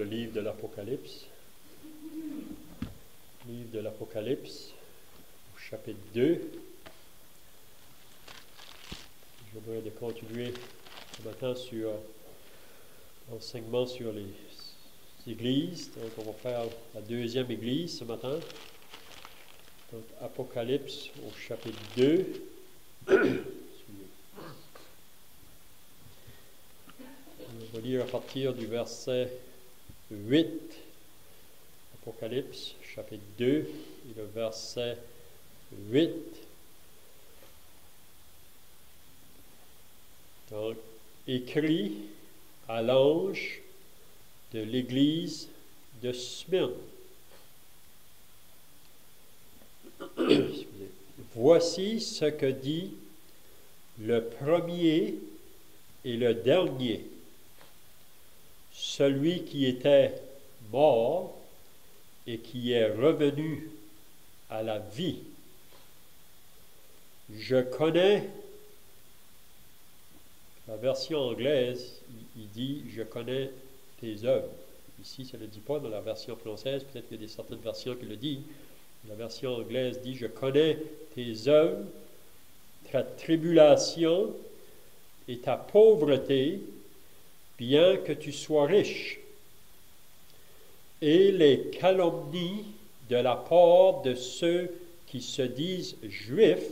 le livre de l'Apocalypse. Livre de l'Apocalypse, chapitre 2. Je voudrais de continuer ce matin sur l'enseignement sur les églises. Donc, on va faire la deuxième église ce matin. Donc, Apocalypse au chapitre 2. On va lire à partir du verset 8. Apocalypse, chapitre 2, et le verset 8. Donc, écrit à l'ange de l'église de Smyrne. Voici ce que dit le premier et le dernier, celui qui était mort et qui est revenu à la vie. Je connais, la version anglaise, il dit « Je connais tes œuvres ». Ici, ça ne le dit pas dans la version française, peut-être qu'il y a certaines versions qui le disent. La version anglaise dit « Je connais tes œuvres, ta tribulation et ta pauvreté, bien que tu sois riche, et les calomnies de la part de ceux qui se disent juifs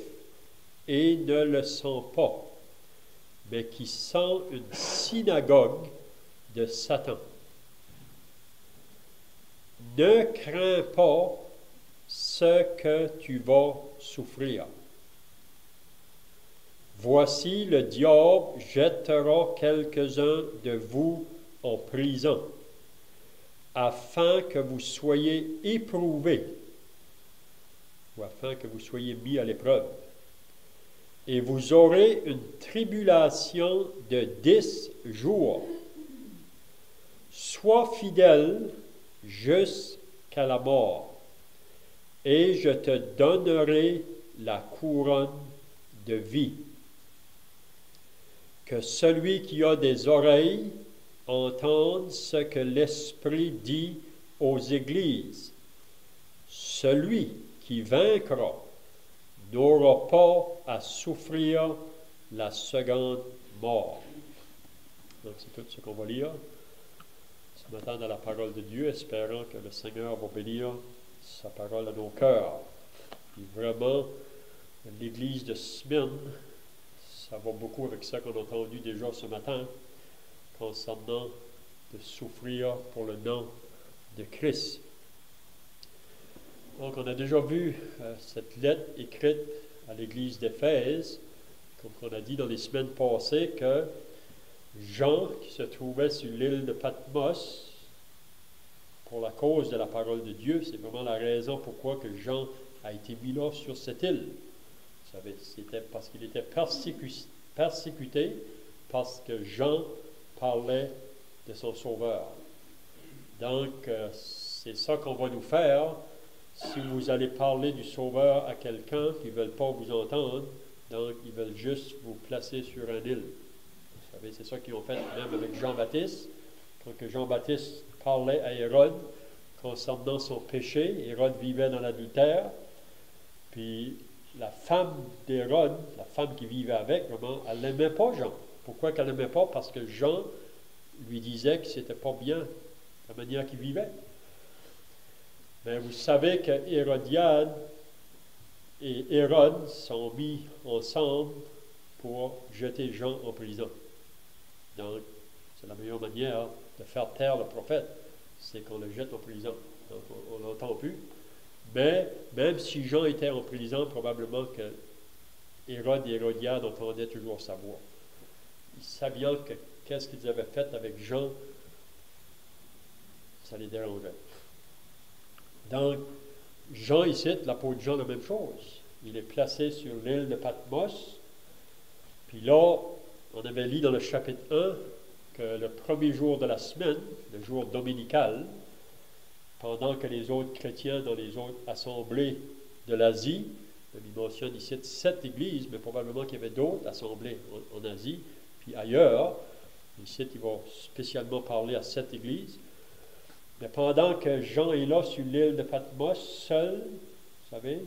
et ne le sont pas, mais qui sont une synagogue de Satan. Ne crains pas ce que tu vas souffrir. Voici, le diable jettera quelques-uns de vous en prison, afin que vous soyez éprouvés, ou afin que vous soyez mis à l'épreuve. Et vous aurez une tribulation de 10 jours. Sois fidèle jusqu'à la mort, et je te donnerai la couronne de vie. Que celui qui a des oreilles entende ce que l'Esprit dit aux églises. Celui qui vaincra n'aura pas à souffrir la seconde mort. Donc, c'est tout ce qu'on va lire ce matin dans la parole de Dieu, espérant que le Seigneur va bénir sa parole à nos cœurs. Et vraiment, l'église de Smyrne, ça va beaucoup avec ça qu'on a entendu déjà ce matin, concernant de souffrir pour le nom de Christ. Donc, on a déjà vu cette lettre écrite à l'église d'Éphèse, comme on a dit dans les semaines passées, que Jean, qui se trouvait sur l'île de Patmos, pour la cause de la parole de Dieu, c'est vraiment la raison pourquoi que Jean a été mis là sur cette île. C'était parce qu'il était persécuté, parce que Jean parlait de son Sauveur. Donc, c'est ça qu'on va nous faire. Si vous allez parler du Sauveur à quelqu'un qui ne veut pas vous entendre, donc ils veulent juste vous placer sur une île. Vous savez, c'est ça qu'ils ont fait même avec Jean-Baptiste. Quand que Jean-Baptiste parlait à Hérode concernant son péché, Hérode vivait dans l'adultère, puis la femme d'Hérode, la femme qui vivait avec, vraiment, elle n'aimait pas Jean. Pourquoi qu'elle n'aimait pas? Parce que Jean lui disait que c'était pas bien la manière qu'il vivait. Mais vous savez que Hérodiade et Hérode sont mis ensemble pour jeter Jean en prison. Donc, c'est la meilleure manière de faire taire le prophète, c'est qu'on le jette en prison. Donc, on ne l'entend plus. Mais, même si Jean était en prison, probablement que Hérode et Hérodiade entendaient toujours sa voix. Ils savaient que qu'est-ce qu'ils avaient fait avec Jean, ça les dérangeait. Donc, Jean ici, l'apôtre Jean, la même chose. Il est placé sur l'île de Patmos. Puis là, on avait lu dans le chapitre 1 que le premier jour de la semaine, le jour dominical, pendant que les autres chrétiens dans les autres assemblées de l'Asie, il mentionne ici 7 églises, mais probablement qu'il y avait d'autres assemblées en Asie, puis ailleurs. Ici, il va spécialement parler à 7 églises. Mais pendant que Jean est là sur l'île de Patmos, seul, vous savez,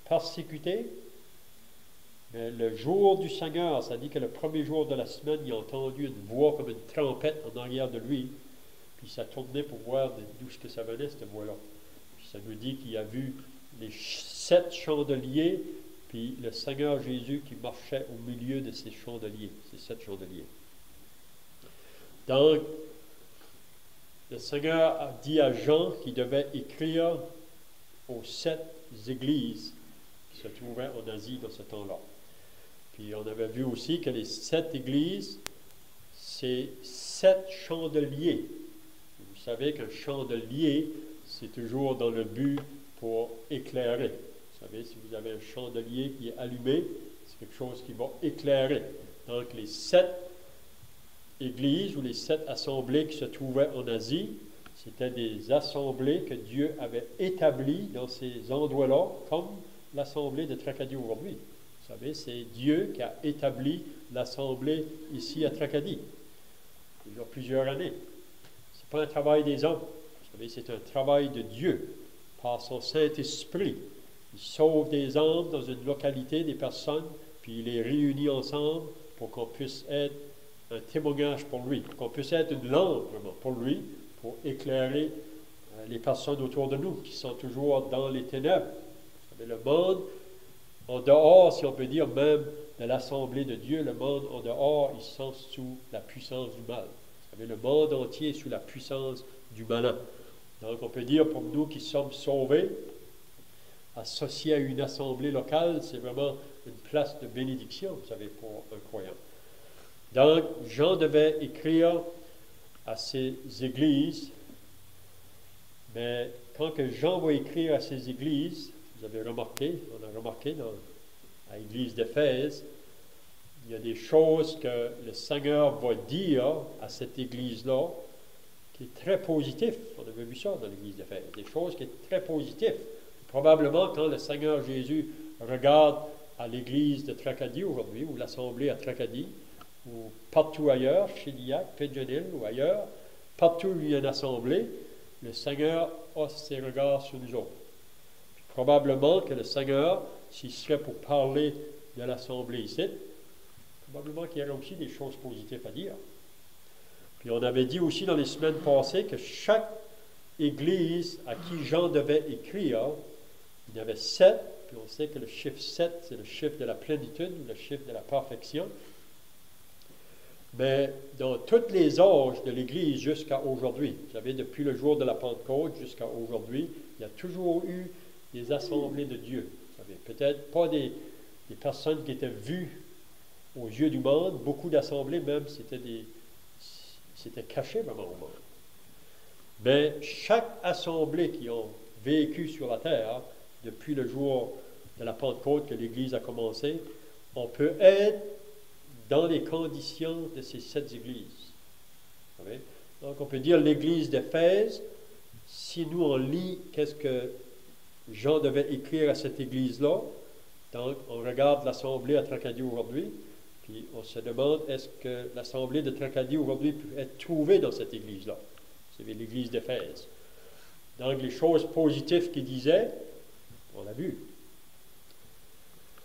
persécuté, mais le jour du Seigneur, ça dit que le premier jour de la semaine, il a entendu une voix comme une trompette en arrière de lui, puis ça tournait pour voir d'où ce que ça venait, cette voix-là. Puis ça nous dit qu'il a vu les 7 chandeliers, puis le Seigneur Jésus qui marchait au milieu de ces chandeliers, ces 7 chandeliers. Donc, le Seigneur a dit à Jean qu'il devait écrire aux 7 églises qui se trouvaient en Asie dans ce temps-là. Puis on avait vu aussi que les 7 églises, c'est 7 chandeliers. Vous savez qu'un chandelier, c'est toujours dans le but pour éclairer. Vous savez, si vous avez un chandelier qui est allumé, c'est quelque chose qui va éclairer. Donc les 7 églises ou les 7 assemblées qui se trouvaient en Asie, c'était des assemblées que Dieu avait établies dans ces endroits-là, comme l'assemblée de Tracadie aujourd'hui. Vous savez, c'est Dieu qui a établi l'assemblée ici à Tracadie, il y a plusieurs années. Ce n'est pas un travail des hommes. Vous savez, c'est un travail de Dieu, par son Saint-Esprit. Il sauve des âmes dans une localité, des personnes, puis il les réunit ensemble pour qu'on puisse être un témoignage pour lui, pour qu'on puisse être une lampe vraiment pour lui, pour éclairer les personnes autour de nous qui sont toujours dans les ténèbres. Vous savez, le monde en dehors, si on peut dire, même de l'Assemblée de Dieu, le monde en dehors, ils sont sous la puissance du mal. Vous savez, le monde entier est sous la puissance du malin. Donc, on peut dire, pour nous qui sommes sauvés, associés à une assemblée locale, c'est vraiment une place de bénédiction, vous savez, pour un croyant. Donc, Jean devait écrire à ces églises, mais quand que Jean va écrire à ces églises, vous avez remarqué, on a remarqué à l'église d'Éphèse, il y a des choses que le Seigneur va dire à cette église-là qui est très positif. On avait vu ça dans l'église d'Éphèse, des choses qui sont très positives. Probablement quand le Seigneur Jésus regarde à l'église de Tracadie aujourd'hui, ou l'assemblée à Tracadie, ou partout ailleurs, chez Chiliac, Pigeon-Hill ou ailleurs, partout où il y a une assemblée, le Seigneur a ses regards sur nous autres. Probablement que le Seigneur, s'il serait pour parler de l'Assemblée ici, probablement qu'il y aurait aussi des choses positives à dire. Puis on avait dit aussi dans les semaines passées que chaque église à qui Jean devait écrire, il y avait 7, puis on sait que le chiffre 7, c'est le chiffre de la plénitude, ou le chiffre de la perfection. Mais dans tous les âges de l'Église jusqu'à aujourd'hui, vous savez, depuis le jour de la Pentecôte jusqu'à aujourd'hui, il y a toujours eu des assemblées de Dieu. Vous savez, peut-être pas des personnes qui étaient vues aux yeux du monde, beaucoup d'assemblées même, c'était caché vraiment au monde. Mais chaque assemblée qui ont vécu sur la terre, depuis le jour de la Pentecôte que l'Église a commencé, on peut être dans les conditions de ces 7 églises. Vous savez? Donc on peut dire l'Église d'Éphèse, si nous on lit qu'est-ce que Jean devait écrire à cette église-là. Donc, on regarde l'assemblée à Tracadie aujourd'hui, puis on se demande est-ce que l'assemblée de Tracadie aujourd'hui peut être trouvée dans cette église-là. C'est l'église d'Éphèse. Donc, les choses positives qu'il disait, on l'a vu.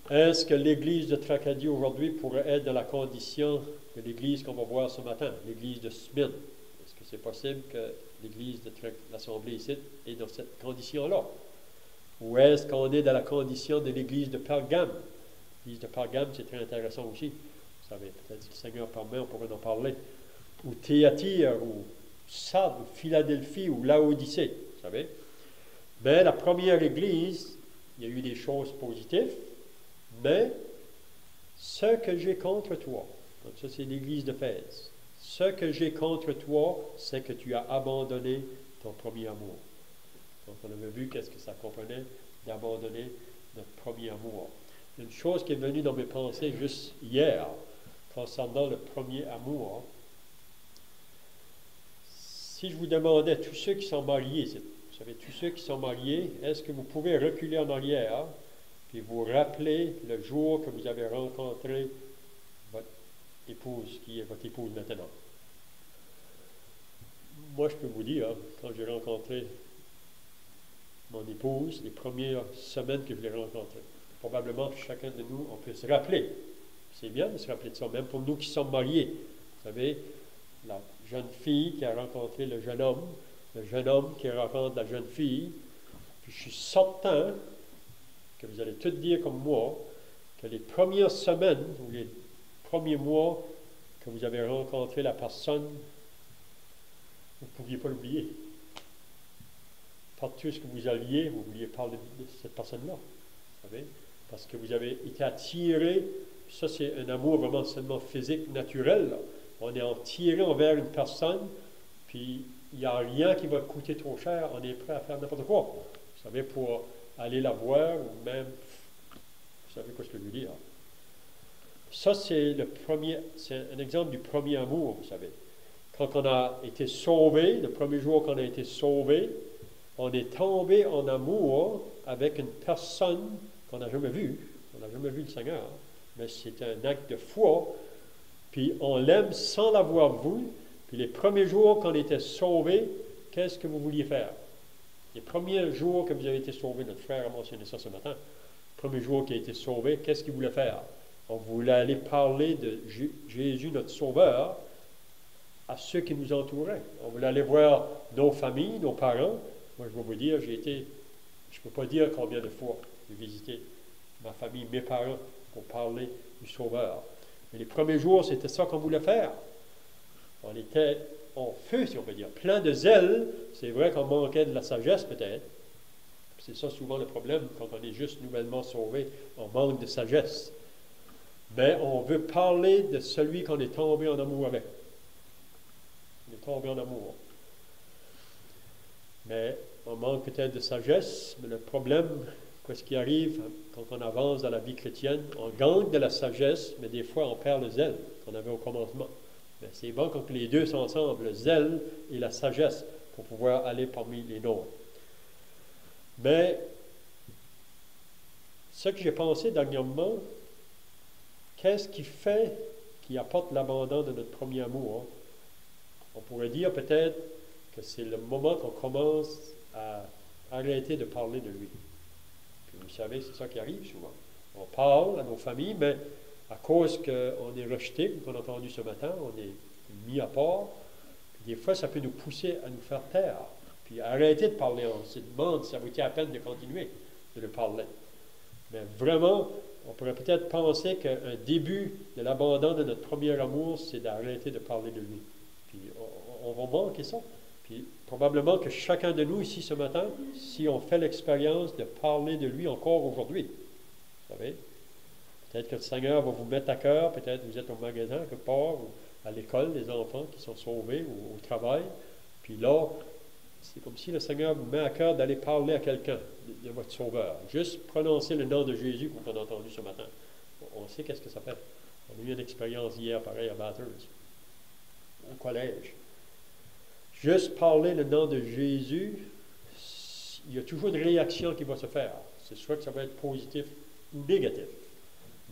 Est-ce que l'église de Tracadie aujourd'hui pourrait être dans la condition de l'église qu'on va voir ce matin, l'église de Smyrne? Est-ce que c'est possible que l'église de l'assemblée ici est dans cette condition-là? Ou est-ce qu'on est dans la condition de l'église de Pergame? L'église de Pergame, c'est très intéressant aussi. Vous savez, peut-être que le Seigneur permet, on pourrait en parler. Ou Thyatire, ou Sardes, ou Philadelphie, ou Laodicée, vous savez. Mais la première église, il y a eu des choses positives, mais ce que j'ai contre toi, donc ça c'est l'église d'Éphèse, ce que j'ai contre toi, c'est que tu as abandonné ton premier amour. Donc, on avait vu qu'est-ce que ça comprenait d'abandonner notre premier amour. Une chose qui est venue dans mes pensées juste hier, concernant le premier amour, si je vous demandais, tous ceux qui sont mariés, vous savez, tous ceux qui sont mariés, est-ce que vous pouvez reculer en arrière, puis vous rappeler le jour que vous avez rencontré votre épouse, qui est votre épouse maintenant? moi, je peux vous dire, quand j'ai rencontré mon épouse, les premières semaines que je l'ai rencontrée, probablement chacun de nous, on peut se rappeler. C'est bien de se rappeler de ça, même pour nous qui sommes mariés. Vous savez, la jeune fille qui a rencontré le jeune homme qui rencontre la jeune fille. Puis je suis certain que vous allez tous dire comme moi que les premières semaines ou les premiers mois que vous avez rencontré la personne, vous ne pouviez pas l'oublier. Partout ce que vous alliez, vous vouliez parler de cette personne-là. Vous savez? Parce que vous avez été attiré. Ça, c'est un amour vraiment seulement physique, naturel. Là. On est attiré envers une personne, puis il n'y a rien qui va coûter trop cher. On est prêt à faire n'importe quoi. Vous savez, pour aller la voir, ou même, vous savez quoi ce que je veux dire. Ça, c'est un exemple du premier amour, vous savez. Quand on a été sauvé, le premier jour qu'on a été sauvé, on est tombé en amour avec une personne qu'on n'a jamais vue. On n'a jamais vu le Seigneur, mais c'est un acte de foi. Puis on l'aime sans l'avoir vu. Puis les premiers jours qu'on était sauvés, qu'est-ce que vous vouliez faire? Les premiers jours que vous avez été sauvés, notre frère a mentionné ça ce matin, le premier jour qu'il a été sauvé, qu'est-ce qu'il voulait faire? On voulait aller parler de Jésus, notre Sauveur, à ceux qui nous entouraient. On voulait aller voir nos familles, nos parents. Moi, je vais vous dire, je ne peux pas dire combien de fois j'ai visité ma famille, mes parents, pour parler du Sauveur. Mais les premiers jours, c'était ça qu'on voulait faire. On était en feu, si on peut dire, plein de zèle. C'est vrai qu'on manquait de la sagesse, peut-être. C'est ça souvent le problème quand on est juste nouvellement sauvé. On manque de sagesse. Mais on veut parler de celui qu'on est tombé en amour avec. On est tombé en amour. Mais on manque peut-être de sagesse. Mais le problème, qu'est-ce qui arrive quand on avance dans la vie chrétienne? On gagne de la sagesse, mais des fois on perd le zèle qu'on avait au commencement. Mais c'est bon quand les deux sont ensemble, le zèle et la sagesse, pour pouvoir aller parmi les nôtres. Mais ce que j'ai pensé dernièrement, qu'est-ce qui apporte l'abandon de notre premier amour? On pourrait dire peut-être que c'est le moment qu'on commence à arrêter de parler de lui. Puis vous savez, c'est ça qui arrive souvent. On parle à nos familles, mais à cause qu'on est rejeté, comme on a entendu ce matin, on est mis à part. Puis des fois, ça peut nous pousser à nous faire taire. Puis arrêter de parler. On se demande si ça vaut la peine de continuer de le parler. Mais vraiment, on pourrait peut-être penser qu'un début de l'abandon de notre premier amour, c'est d'arrêter de parler de lui. Puis on va manquer ça. Puis probablement que chacun de nous ici ce matin, si on fait l'expérience de parler de lui encore aujourd'hui, vous savez, peut-être que le Seigneur va vous mettre à cœur, peut-être vous êtes au magasin quelque part, ou à l'école, les enfants qui sont sauvés, ou au travail. Puis là, c'est comme si le Seigneur vous met à cœur d'aller parler à quelqu'un de votre Sauveur. Juste prononcer le nom de Jésus, comme on a entendu ce matin. On sait qu'est-ce que ça fait. On a eu une expérience hier, pareil, à Bathurst, au collège. Juste parler le nom de Jésus, il y a toujours une réaction qui va se faire. C'est soit que ça va être positif ou négatif.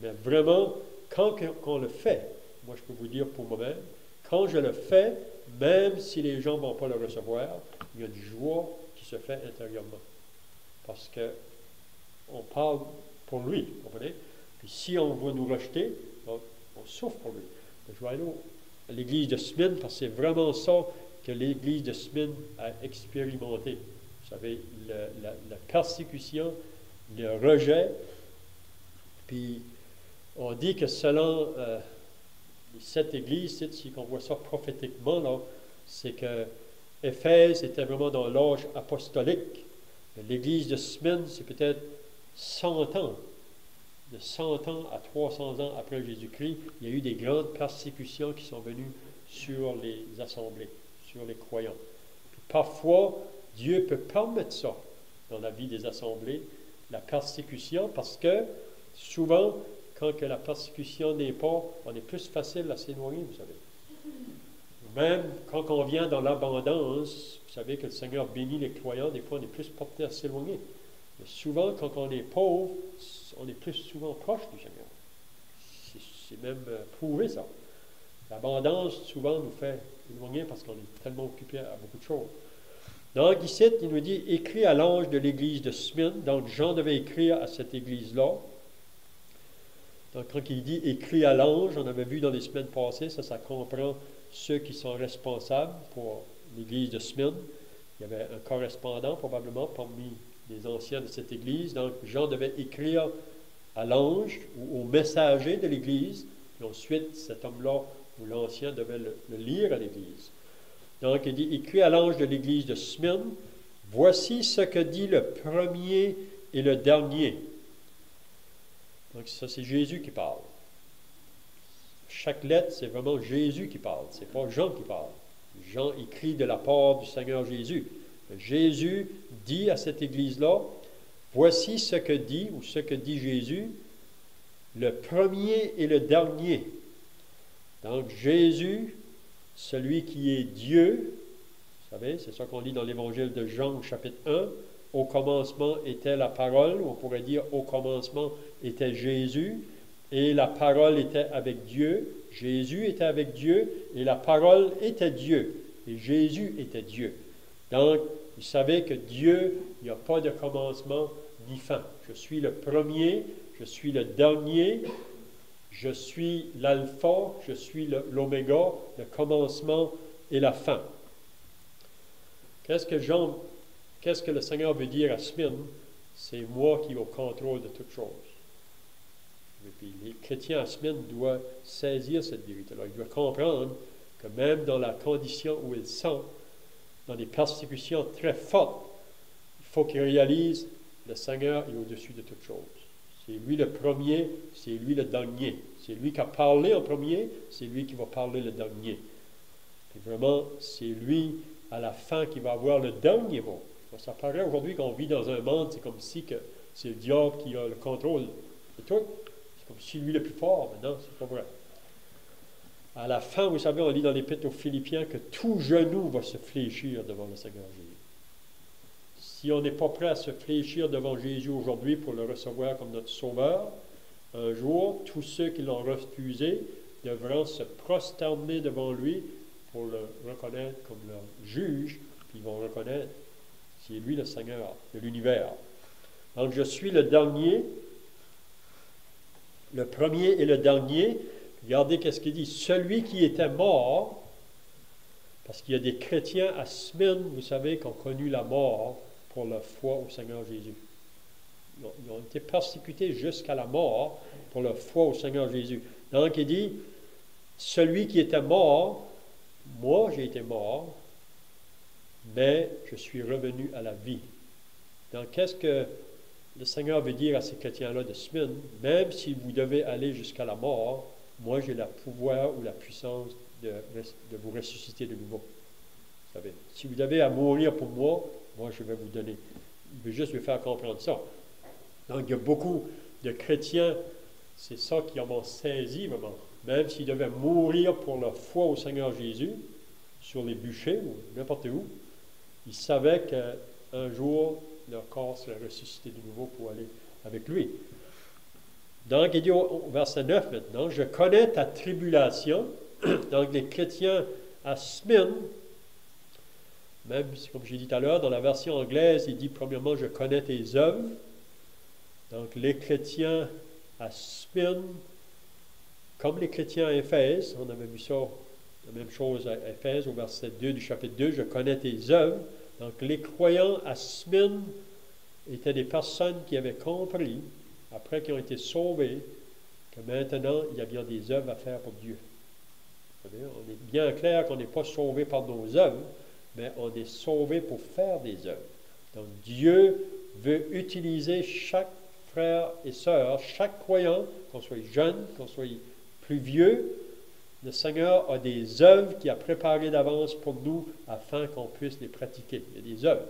Mais vraiment, quand on le fait, moi je peux vous dire pour moi-même, quand je le fais, même si les gens ne vont pas le recevoir, il y a une joie qui se fait intérieurement. Parce qu'on parle pour lui, vous comprenez? Puis si on veut nous rejeter, on souffre pour lui. Je vais aller à l'église de Smyrne parce que c'est vraiment ça que l'église de Smyrne a expérimenté. Vous savez, la persécution, le rejet. Puis on dit que selon cette église, si on voit ça prophétiquement, là, c'est que Éphèse était vraiment dans l'âge apostolique. L'église de Smyrne, c'est peut-être 100 ans. De 100 ans à 300 ans après Jésus-Christ, il y a eu des grandes persécutions qui sont venues sur les assemblées, sur les croyants. Puis parfois, Dieu peut permettre ça dans la vie des assemblées, la persécution, parce que souvent, quand que la persécution n'est pas, on est plus facile à s'éloigner, vous savez. Même quand on vient dans l'abondance, vous savez que le Seigneur bénit les croyants, des fois on est plus porté à s'éloigner. Mais souvent, quand on est pauvre, on est plus souvent proche du Seigneur. C'est même prouvé ça. L'abondance, souvent, nous fait éloigné parce qu'on est tellement occupé à beaucoup de choses. Donc, ici, il nous dit, écrit à l'ange de l'église de Smyrne. Donc, Jean devait écrire à cette église-là. Donc, quand il dit écrit à l'ange, on avait vu dans les semaines passées, ça comprend ceux qui sont responsables pour l'église de Smyrne. Il y avait un correspondant, probablement, parmi les anciens de cette église. Donc, Jean devait écrire à l'ange ou au messager de l'église. Et ensuite, cet homme-là ou l'ancien devait le lire à l'église. Donc, il dit, écrit à l'ange de l'église de Smyrne, voici ce que dit le premier et le dernier. Donc, ça, c'est Jésus qui parle. Chaque lettre, c'est vraiment Jésus qui parle. Ce n'est pas Jean qui parle. Jean écrit de la part du Seigneur Jésus. Jésus dit à cette église-là, voici ce que dit, ou ce que dit Jésus, le premier et le dernier. Donc, Jésus, celui qui est Dieu, vous savez, c'est ça qu'on lit dans l'Évangile de Jean au chapitre 1, au commencement était la parole, on pourrait dire au commencement était Jésus, et la parole était avec Dieu, Jésus était avec Dieu, et la parole était Dieu, et Jésus était Dieu. Donc, vous savez que Dieu, il n'y a pas de commencement ni fin. Je suis le premier, je suis le dernier, je suis l'alpha, je suis l'oméga, le commencement et la fin. Qu'est-ce que le Seigneur veut dire à Smyrne? C'est moi qui ai au contrôle de toutes choses. Et puis les chrétiens à Smyrne doivent saisir cette vérité-là. Ils doivent comprendre que même dans la condition où ils sont, dans des persécutions très fortes, il faut qu'ils réalisent le Seigneur est au-dessus de toutes choses. C'est lui le premier, c'est lui le dernier. C'est lui qui a parlé en premier, c'est lui qui va parler le dernier. Et vraiment, c'est lui, à la fin, qui va avoir le dernier mot. Ça paraît aujourd'hui qu'on vit dans un monde, c'est comme si que c'est le diable qui a le contrôle de tout. C'est comme si lui le plus fort, mais non, c'est pas vrai. À la fin, vous savez, on lit dans l'Épître aux Philippiens que tout genou va se fléchir devant le Seigneur Jésus. Si on n'est pas prêt à se fléchir devant Jésus aujourd'hui pour le recevoir comme notre Sauveur, un jour, tous ceux qui l'ont refusé devront se prosterner devant lui pour le reconnaître comme leur juge, puis ils vont reconnaître c'est lui le Seigneur de l'univers. Donc, je suis le dernier, le premier et le dernier. Regardez qu'est-ce qu'il dit. Celui qui était mort, parce qu'il y a des chrétiens à Smyrne, vous savez, qui ont connu la mort pour leur foi au Seigneur Jésus. Ils ont été persécutés jusqu'à la mort pour leur foi au Seigneur Jésus. Donc, il dit, celui qui était mort, moi j'ai été mort, mais je suis revenu à la vie. Donc, qu'est-ce que le Seigneur veut dire à ces chrétiens-là de Smyrne? Même si vous devez aller jusqu'à la mort, moi j'ai le pouvoir ou la puissance de vous ressusciter de nouveau. Vous savez, si vous devez à mourir pour moi, moi je vais vous donner. Je veux juste vous faire comprendre ça. Donc, il y a beaucoup de chrétiens, c'est ça qui en ont saisi vraiment. Même s'ils devaient mourir pour leur foi au Seigneur Jésus, sur les bûchers ou n'importe où, ils savaient qu'un jour, leur corps serait ressuscité de nouveau pour aller avec lui. Donc, il dit au verset 9 maintenant, « Je connais ta tribulation. » Donc, les chrétiens à Smyrne, même comme j'ai dit tout à l'heure, dans la version anglaise, il dit premièrement, « Je connais tes œuvres. » Donc, les chrétiens à Smyrne, comme les chrétiens à Éphèse, on avait vu ça, la même chose à Éphèse, au verset 2 du chapitre 2, « Je connais tes œuvres. » Donc, les croyants à Smyrne étaient des personnes qui avaient compris, après qu'ils ont été sauvés, que maintenant, il y a bien des œuvres à faire pour Dieu. Vous savez, on est bien clair qu'on n'est pas sauvé par nos œuvres, mais on est sauvé pour faire des œuvres. Donc, Dieu veut utiliser chaque frère et sœur, chaque croyant, qu'on soit jeune, qu'on soit plus vieux. Le Seigneur a des œuvres qu'il a préparées d'avance pour nous afin qu'on puisse les pratiquer. Il y a des œuvres.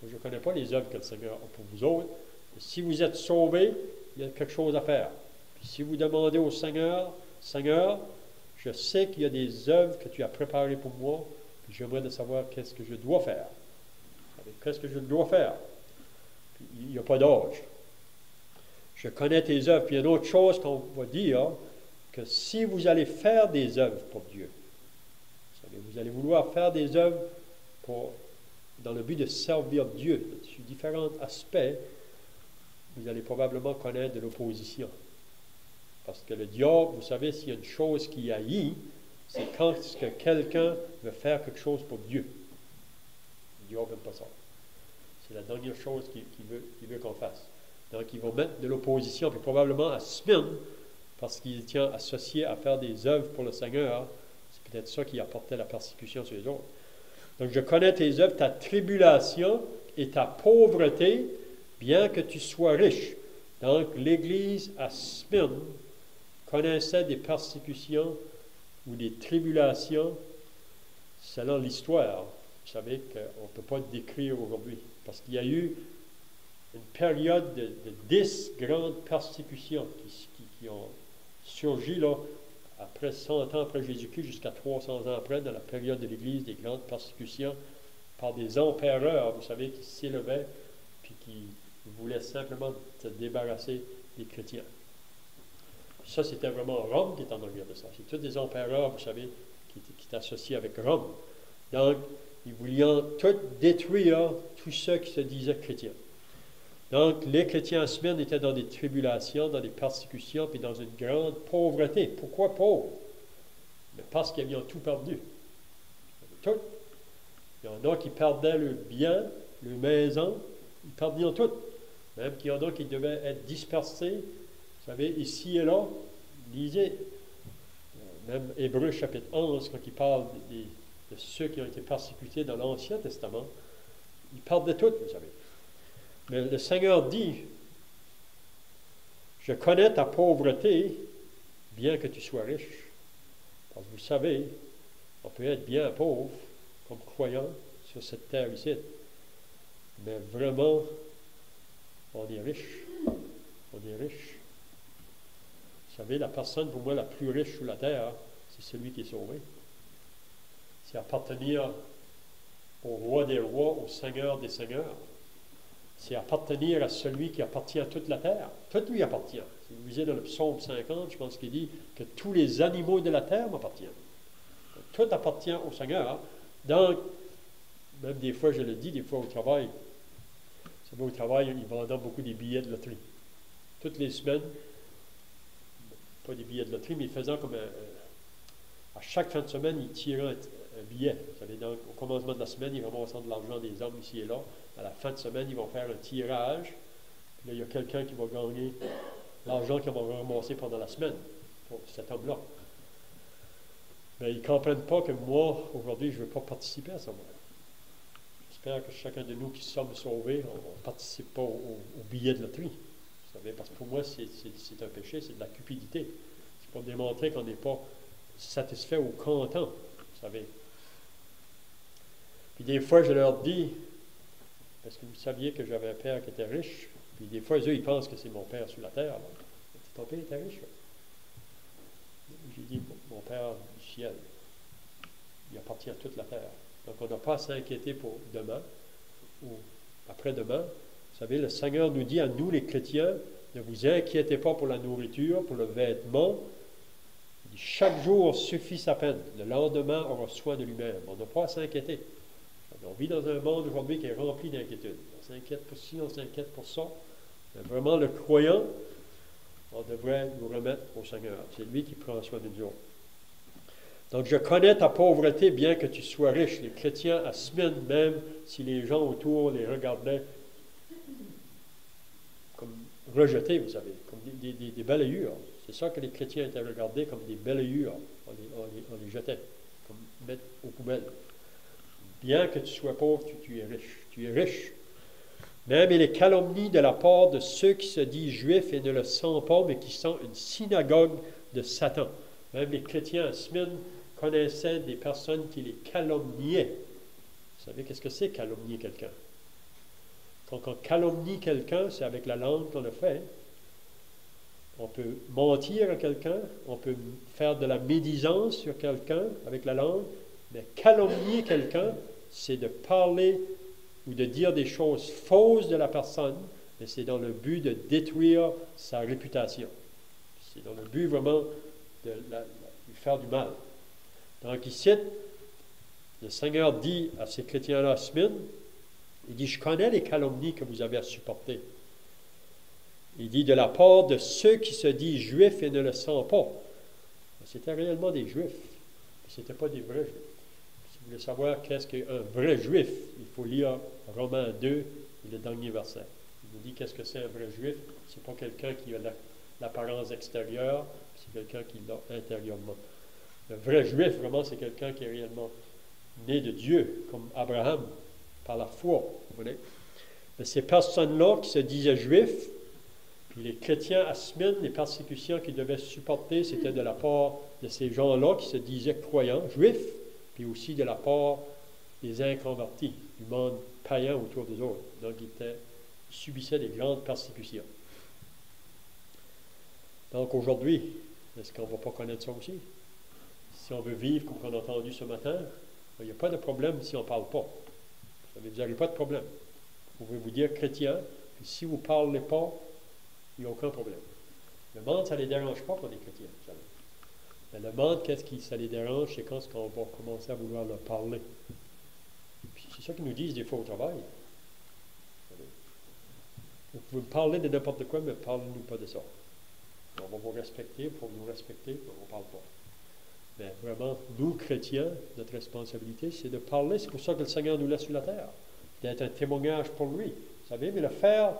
Je ne connais pas les œuvres que le Seigneur a pour vous autres. Mais si vous êtes sauvés, il y a quelque chose à faire. Puis si vous demandez au Seigneur, « Seigneur, je sais qu'il y a des œuvres que tu as préparées pour moi, puis j'aimerais de savoir qu'est-ce que je dois faire. » Qu'est-ce que je dois faire? Puis, il n'y a pas d'âge. Je connais tes œuvres. Puis il y a une autre chose qu'on va dire, que si vous allez faire des œuvres pour Dieu, vous Et vous allez vouloir faire des œuvres dans le but de servir Dieu. Sur différents aspects, vous allez probablement connaître de l'opposition. Parce que le diable, vous savez, s'il y a une chose qui haït, c'est quand est-ce que quelqu'un veut faire quelque chose pour Dieu. Le diable n'aime pas ça. C'est la dernière chose qu'il veut qu'on fasse. Donc, il va mettre de l'opposition, puis probablement à Smyrne, parce qu'il tient associé à faire des œuvres pour le Seigneur. C'est peut-être ça qui apportait la persécution sur les autres. Donc, je connais tes œuvres, ta tribulation et ta pauvreté, bien que tu sois riche. Donc, l'Église à Smyrne connaissait des persécutions ou des tribulations selon l'histoire. Vous savez qu'on ne peut pas le décrire aujourd'hui. Parce qu'il y a eu une période de 10 grandes persécutions qui ont surgi là, après 100 ans après Jésus-Christ jusqu'à 300 ans après, dans la période de l'Église, des grandes persécutions par des empereurs, vous savez, qui s'élevaient puis qui voulaient simplement se débarrasser des chrétiens. Ça, c'était vraiment Rome qui est en arrière de ça. C'est tous des empereurs, vous savez, qui étaient associés avec Rome. Donc, ils voulaient tout détruire tous ceux qui se disaient chrétiens. Donc, les chrétiens à Smyrne étaient dans des tribulations, dans des persécutions, puis dans une grande pauvreté. Pourquoi pauvre? Mais parce qu'ils ont tout perdu. Tout. Il y en a qui perdaient leurs biens, leurs maisons, ils perdaient tout. Même qu'il y en a qui devaient être dispersés. Vous savez, ici et là, lisez, même Hébreux chapitre 11, quand il parle de ceux qui ont été persécutés dans l'Ancien Testament, ils perdaient tout, vous savez. Mais le Seigneur dit, je connais ta pauvreté, bien que tu sois riche. Parce que vous savez, on peut être bien pauvre, comme croyant, sur cette terre ici. Mais vraiment, on est riche. On est riche. Vous savez, la personne, pour moi, la plus riche sur la terre, c'est celui qui est sauvé. C'est appartenir au roi des rois, au Seigneur des seigneurs. C'est appartenir à celui qui appartient à toute la terre. Tout lui appartient. Si vous lisez dans le psaume 50, je pense qu'il dit que tous les animaux de la terre m'appartiennent. Tout appartient au Seigneur. Donc, même des fois, je le dis, des fois au travail, vous savez, au travail, ils vendent beaucoup des billets de loterie. Toutes les semaines, pas des billets de loterie, mais faisant comme à chaque fin de semaine, ils tirent un billet. Vous savez, donc, au commencement de la semaine, ils ramassent de l'argent des hommes ici et là. À la fin de semaine, ils vont faire un tirage. Puis là, il y a quelqu'un qui va gagner l'argent qu'ils vont ramasser pendant la semaine pour cet homme-là. Mais ils ne comprennent pas que moi, aujourd'hui, je ne veux pas participer à ça. J'espère que chacun de nous qui sommes sauvés, on ne participe pas au billet de loterie. Vous savez, parce que pour moi, c'est un péché, c'est de la cupidité. C'est pour démontrer qu'on n'est pas satisfait ou content, vous savez. Puis des fois, je leur dis, parce que vous saviez que j'avais un père qui était riche, puis des fois, eux, ils pensent que c'est mon père sur la terre. Ton père était riche, là. J'ai dit, mon père du ciel, il appartient à toute la terre. Donc, on n'a pas à s'inquiéter pour demain ou après-demain. Vous savez, le Seigneur nous dit à nous, les chrétiens, ne vous inquiétez pas pour la nourriture, pour le vêtement. Il dit, chaque jour suffit sa peine. Le lendemain aura soin de lui-même. On n'a pas à s'inquiéter. On vit dans un monde aujourd'hui qui est rempli d'inquiétude. On s'inquiète pour ci, on s'inquiète pour ça. Mais vraiment, le croyant, on devrait nous remettre au Seigneur. C'est lui qui prend soin de nous. Donc, je connais ta pauvreté, bien que tu sois riche. Les chrétiens à Smyrne, même si les gens autour les regardaient comme rejetés, vous savez, comme des balayures. C'est ça que les chrétiens étaient regardés comme des balayures. On les jetait, comme mettre aux poubelles. Bien que tu sois pauvre, tu es riche. Tu es riche. Même et les calomnies de la part de ceux qui se disent juifs et ne le sont pas, mais qui sont une synagogue de Satan. Même les chrétiens à Smyrne connaissaient des personnes qui les calomniaient. Vous savez qu'est-ce que c'est calomnier quelqu'un? Quand on calomnie quelqu'un, c'est avec la langue qu'on le fait. On peut mentir à quelqu'un, on peut faire de la médisance sur quelqu'un avec la langue, mais calomnier quelqu'un, c'est de parler ou de dire des choses fausses de la personne, mais c'est dans le but de détruire sa réputation. C'est dans le but vraiment de lui faire du mal. Donc ici, Le Seigneur dit à ces chrétiens-là à Smyrne, il dit, je connais les calomnies que vous avez à supporter. Il dit, de la part de ceux qui se disent juifs et ne le sont pas. C'était réellement des juifs, mais ce n'étaient pas des vrais juifs. Si vous voulez savoir qu'est-ce qu'un vrai juif, il faut lire Romains 2 et le dernier verset. Il nous dit qu'est-ce que c'est un vrai juif. Ce n'est pas quelqu'un qui a l'apparence extérieure, c'est quelqu'un qui l'a intérieurement. Un vrai juif, vraiment, c'est quelqu'un qui est réellement né de Dieu, comme Abraham, par la foi. Vous voyez? Mais ces personnes-là qui se disaient juifs, puis les chrétiens à Smyrne, les persécutions qu'ils devaient supporter, c'était de la part de ces gens-là qui se disaient croyants, juifs, puis aussi de la part des inconvertis, du monde païen autour d'eux autres. Donc, ils subissaient des grandes persécutions. Donc, aujourd'hui, est-ce qu'on ne va pas connaître ça aussi? Si on veut vivre comme on a entendu ce matin, il n'y a pas de problème si on ne parle pas. Vous n'avez pas de problème. Vous pouvez vous dire chrétien, puis si vous ne parlez pas, il n'y a aucun problème. Le monde, ça ne les dérange pas pour les chrétiens. Mais le monde, qu'est-ce qui ça les dérange? C'est quand on va commencer à vouloir leur parler. Puis c'est ça qu'ils nous disent des fois au travail. Vous pouvez me parler de n'importe quoi, mais parlez-nous pas de ça. On va vous respecter, il faut nous respecter, mais on ne parle pas. Mais vraiment, nous, chrétiens, notre responsabilité, c'est de parler. C'est pour ça que le Seigneur nous laisse sur la terre. D'être un témoignage pour lui. Vous savez, mais le faire,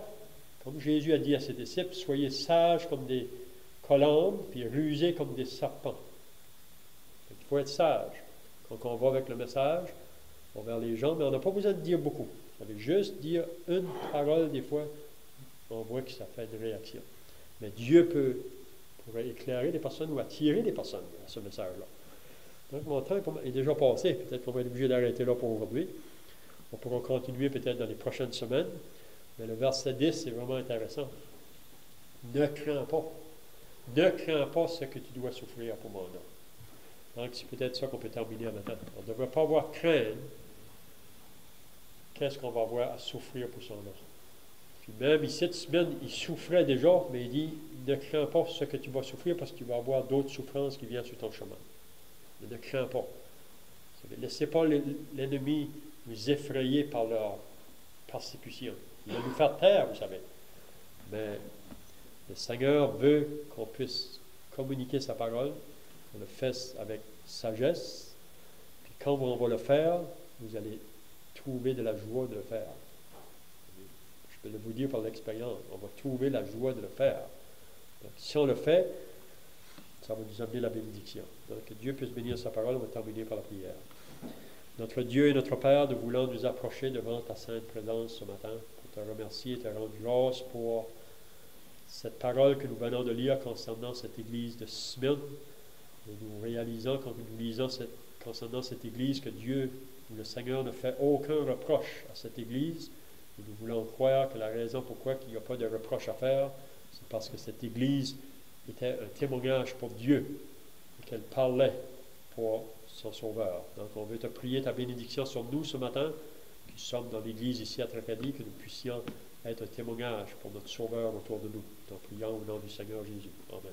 comme Jésus a dit à ses disciples, soyez sages comme des colombes, puis rusés comme des serpents. Il faut être sage. Quand on va avec le message, on va vers les gens, mais on n'a pas besoin de dire beaucoup. Vous savez, juste dire une parole, des fois, on voit que ça fait une réaction. Mais Dieu pourrait éclairer des personnes ou attirer des personnes à ce message-là. Donc, mon temps est déjà passé. Peut-être qu'on va être obligé d'arrêter là pour aujourd'hui. On pourra continuer peut-être dans les prochaines semaines. Mais le verset 10, c'est vraiment intéressant. Ne crains pas. Ne crains pas ce que tu dois souffrir pour mon nom. Donc, c'est peut-être ça qu'on peut terminer maintenant. On ne devrait pas avoir crainte. Qu'est-ce qu'on va avoir à souffrir pour son nom? Puis même ici, cette semaine, il souffrait déjà, mais il dit, ne crains pas ce que tu vas souffrir parce que tu vas avoir d'autres souffrances qui viennent sur ton chemin. Mais ne crains pas. Ne laissez pas l'ennemi nous effrayer par leur persécution. Il va nous faire taire, vous savez. Mais le Seigneur veut qu'on puisse communiquer sa parole, qu'on le fasse avec sagesse. Puis quand on va le faire, vous allez trouver de la joie de le faire. Je peux vous dire par l'expérience, on va trouver la joie de le faire. Donc, si on le fait, ça va nous amener la bénédiction. Donc, que Dieu puisse bénir sa parole, on va terminer par la prière. Notre Dieu et notre Père, nous voulons nous approcher devant ta sainte présence ce matin pour te remercier et te rendre grâce pour cette parole que nous venons de lire concernant cette église de Smyrne. Et nous réalisons, quand nous lisons concernant cette église, que Dieu ou le Seigneur ne fait aucun reproche à cette église. Et nous voulons croire que la raison pourquoi il n'y a pas de reproche à faire, c'est parce que cette église était un témoignage pour Dieu et qu'elle parlait pour son Sauveur. Donc, on veut te prier ta bénédiction sur nous ce matin, qui sommes dans l'église ici à Tracadie, que nous puissions être un témoignage pour notre Sauveur autour de nous. Nous prions au nom du Seigneur Jésus. Amen.